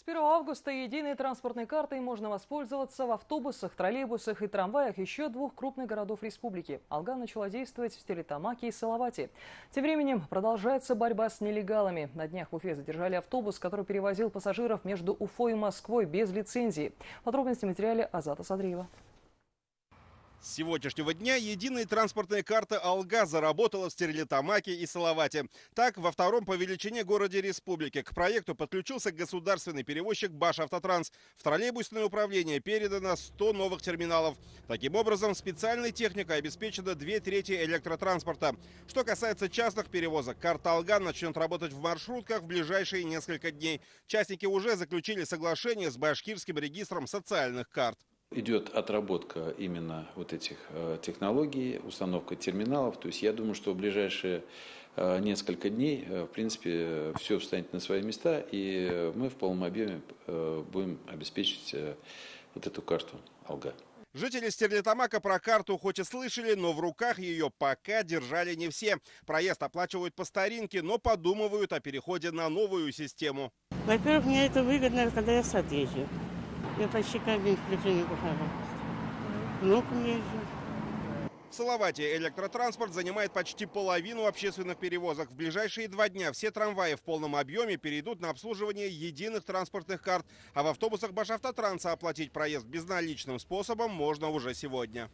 1 августа единой транспортной картой можно воспользоваться в автобусах, троллейбусах и трамваях еще двух крупных городов республики. Алга начала действовать в Стерлитамаке и Салавате. Тем временем продолжается борьба с нелегалами. На днях в Уфе задержали автобус, который перевозил пассажиров между Уфой и Москвой без лицензии. Подробности в материале Азата Садриева. С сегодняшнего дня единая транспортная карта «Алга» заработала в Стерлитамаке и Салавате. Так, во втором по величине городе республики к проекту подключился государственный перевозчик «Башавтотранс». В троллейбусное управление передано 100 новых терминалов. Таким образом, специальной техникой обеспечено 2/3 электротранспорта. Что касается частных перевозок, карта «Алга» начнет работать в маршрутках в ближайшие несколько дней. Частники уже заключили соглашение с Башкирским регистром социальных карт. Идет отработка именно вот этих технологий, установка терминалов. То есть я думаю, что в ближайшие несколько дней, в принципе, все встанет на свои места, и мы в полном объеме будем обеспечить вот эту карту «Алга». Жители Стерлитамака про карту хоть и слышали, но в руках ее пока держали не все. Проезд оплачивают по старинке, но подумывают о переходе на новую систему. Во-первых, мне это выгодно, когда я в сад езжу. Я почти каждый день в поликлинику хожу. Внукам езжу. В Салавате электротранспорт занимает почти половину общественных перевозок. В ближайшие 2 дня все трамваи в полном объеме перейдут на обслуживание единых транспортных карт. А в автобусах Башавтотранса оплатить проезд безналичным способом можно уже сегодня.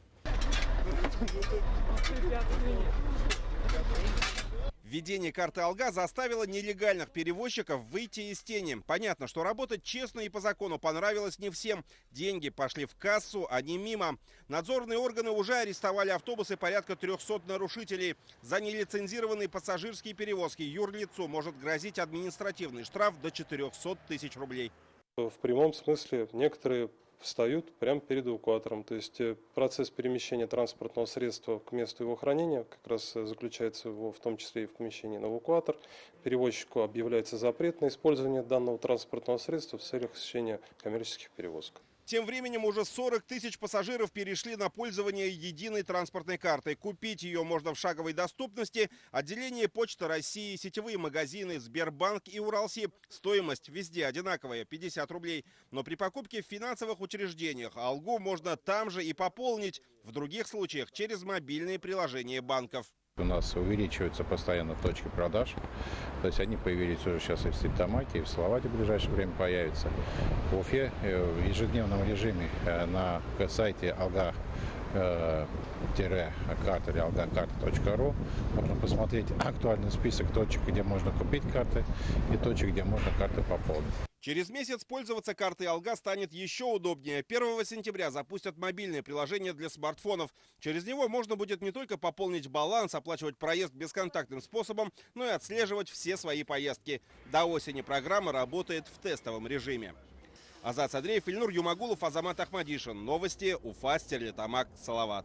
Введение карты «Алга» заставило нелегальных перевозчиков выйти из тени. Понятно, что работать честно и по закону понравилось не всем. Деньги пошли в кассу, а не мимо. Надзорные органы уже арестовали автобусы порядка 300 нарушителей. За нелицензированные пассажирские перевозки юрлицу может грозить административный штраф до 400 тысяч рублей. В прямом смысле некоторые встают прямо перед эвакуатором. То есть процесс перемещения транспортного средства к месту его хранения как раз заключается в том числе и в помещении на эвакуатор. Перевозчику объявляется запрет на использование данного транспортного средства в целях осуществления коммерческих перевозок. Тем временем уже 40 тысяч пассажиров перешли на пользование единой транспортной картой. Купить ее можно в шаговой доступности. Отделение Почты России, сетевые магазины, Сбербанк и Уралсиб. Стоимость везде одинаковая – 50 рублей. Но при покупке в финансовых учреждениях «Алгу» можно там же и пополнить. В других случаях через мобильные приложения банков. У нас увеличиваются постоянно точки продаж. То есть они появились уже сейчас и в Стерлитамаке, и в Салавате в ближайшее время появятся. В Уфе в ежедневном режиме на сайте alga-карта или algakarta.ru можно посмотреть актуальный список точек, где можно купить карты, и точек, где можно карты пополнить. Через месяц пользоваться картой «Алга» станет еще удобнее. 1 сентября запустят мобильное приложение для смартфонов. Через него можно будет не только пополнить баланс, оплачивать проезд бесконтактным способом, но и отслеживать все свои поездки. До осени программа работает в тестовом режиме. Азат Садриев, Ильнур Юмагулов, Азамат Ахмадишин. Новости. Уфа, Стерлитамак, Салават.